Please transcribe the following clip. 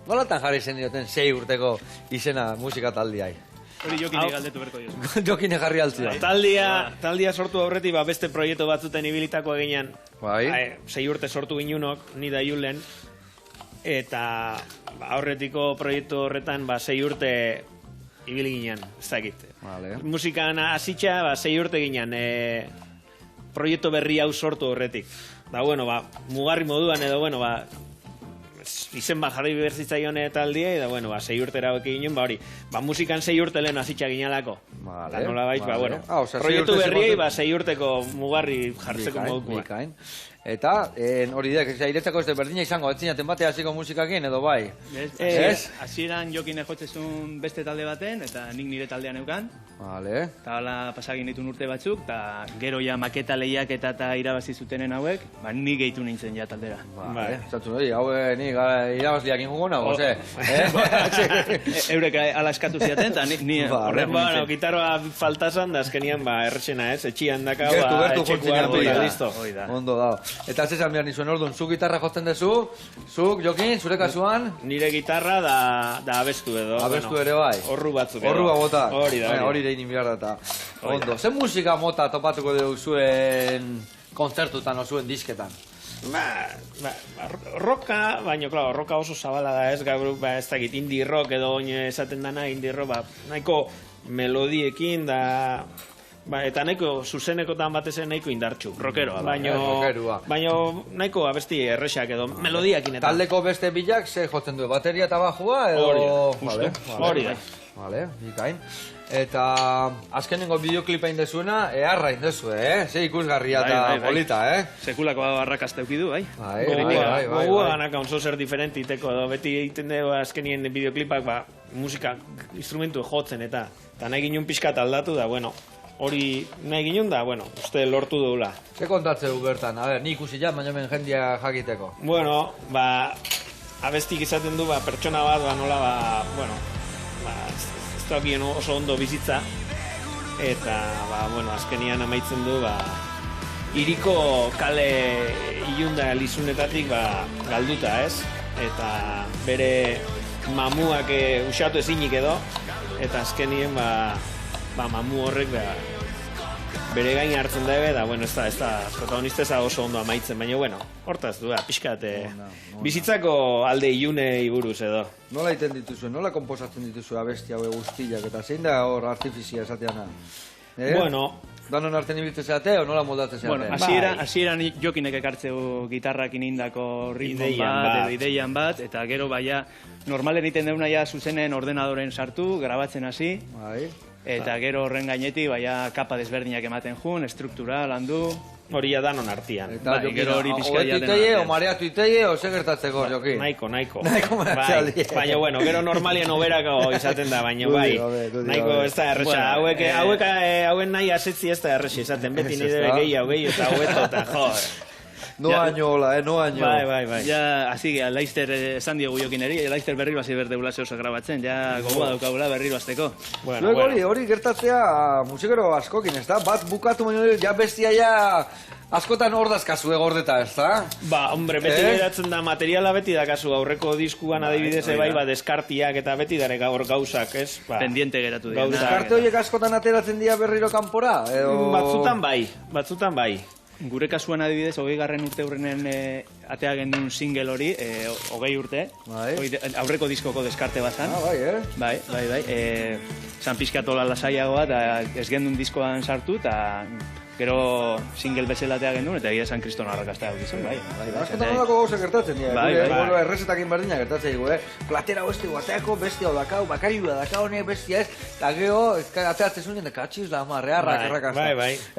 Nolatan jarri zen dioten 6 urteko izena musika taldiai? Hori Jokine galdetu berko diozu. Jokine jarri altzio. Taldia sortu aurretik beste proiektu batzuten ibilitako eginean. Bai. 6 urte sortu ginunok, ni da Julen. Eta aurretiko proiektu horretan 6 urte ibili ginen, ez dakit. Vale. Musikan hasitxa 6 urte ginen proiektu berri hau sortu horretik. Da bueno, mugarri moduan edo bueno, izen jarri berzitzaion taldiei, da bueno, 6 urtera eki ginen, hori, musikan 6 urte lehen hasitxa ginalako. Vale. Da nola baiz, vale. Proiektu berriei 6 urteko mugarri jartzeko modukoa. Eta, hori dek, iretzako ez berdina izango, etzinaten batea hasiko musikakin edo bai? Ez? Hasieran Jokine jotzezun beste talde baten, eta nik nire taldean eukan. Vale. Eta hala pasagin ditun urte batzuk, eta gero ja maketa lehiak eta irabazi zutenen hauek, nik gehitu nintzen ja taldera. Vale. Zatzun hori, hau nik irabazliak ingugo nago, ze? Eurek ala eskatu ziaten, eta ni horren nintzen. Gitarroa faltazan, da azkenian etxena ez, etxian daka, etxeku hartu, listo. Ondo da. Eta zezan behar nizuen orduan, zu gitarra jotzen dezu, zuk, Jokin, zure kasuan? Nire gitarra da abestu edo. Abestu ere bai? Horru batzuk edo. Horru bota. Hori da. Hori da inin behar da. Ondo, zen musika mota topatuko dugu zuen kontzertutan o zuen disketan? Roka, baina, klaro, roka oso zabala da ez, gaur, ez dakit, indie rock edo esaten dana, indie rock, nahiko melodiekin da... eta nahiko zuzenekotan batezen nahiko indartxu, rockeroa. Baina nahiko abesti erresak edo melodiakin eta. Taldeko beste bilak ze jotzen du, bateria eta bajua edo... Hori da. Vale, ikain. Eta azkenengo bideoklipa indezuena, eharra indezu, Ze ikusgarria eta polita, Sekulako arrakazta eukidu, bai. Gogua ganaka onzo zer diferenti iteko, beti egiten dugu azkenien bideoklipak, musika, instrumentu jotzen eta nahi ginen pixkat aldatu da, bueno, hori nahi ginen da, bueno, uste lortu dugula. Ze kontatzeu bertan? A ber, ni ikusi ja, baina men jendia jakiteko. Bueno, abestik izaten du, pertsona bat, nola, bueno, ez da bien oso ondo bizitza, eta, bueno, azkenian amaitzen du, iriko kale ilunda lizunetatik, galduta, ez? Eta bere mamuak usatu ezinik edo, eta azkenien, mamu horrek bere gain hartzen dabe, da, bueno, ez da, protagonisteza oso ondo amaitzen, baina, bueno, hortaz du, pixkat, bizitzako alde ilunei buruz edo. Nola iten dituzue, nola komposatzen dituzue abesti haue guztiak, eta zein da hor artifizia esateana? Bueno... Danon arten ibiltzen zeate, o nola moldatzen zeate? Bueno, hasieran Jokinek ekartzeu gitarrakin indako ritmo bat, edo ideian bat, eta gero normalen iten deuna zuzenen ordenadoren sartu, grabatzen hasi, eta gero horren gainetik, kapa desberdinak ematen jun, struktura, landu... Hori danon artian. Eta gero hori pizkaia den artian. O mareatu iteie, o ze gertatzeko, Jokin? Nahiko. Baina, bueno, gero normalien oberako izaten da, baina nahiko ez da erresa. Hauen nahi asetzi ez da erresa izaten, beti nire gehi eta hobeto eta joder. No año, hola, no año. Bai. Ja, así que Leicester esan diogu Jokineri, Leicester berri basi berdegula zeoso grabatzen, ja gogoa daukagula berri basteko. Hori gertatzea musikero askokin, ez da? Bat bukatu baino, ja bestia askotan hor dazkazu gordeta, ez da? Hombre, beti geratzen da, materiala beti da kasu, aurreko diskuan adibidez deskartiak eta beti dare gaur gauzak, ez? Pendiente geratu dira. Deskarte horiek askotan ateratzen dira berriro kanpora? Batzutan bai. Gure kasuan adibidez, 20. urte hurrenen atea gendun single hori, 20 urte, aurreko diskoko deskarte bat zan. Bai. San pizkatola lasaiagoa, eta ez gendun diskoan sartu, eta gero single bezala atea gendun, eta egia San Kriston arrakazta hau gizun, bai. Askotan nolako gauza gertatzen dira, gure errezetakin berdina gertatzen dugu, platera oeste guateako, bestia dakau, bakariua dakau, bestia ez, eta gero, ateatzen zuen, katxiz da, marrearrak errakazta. Bai.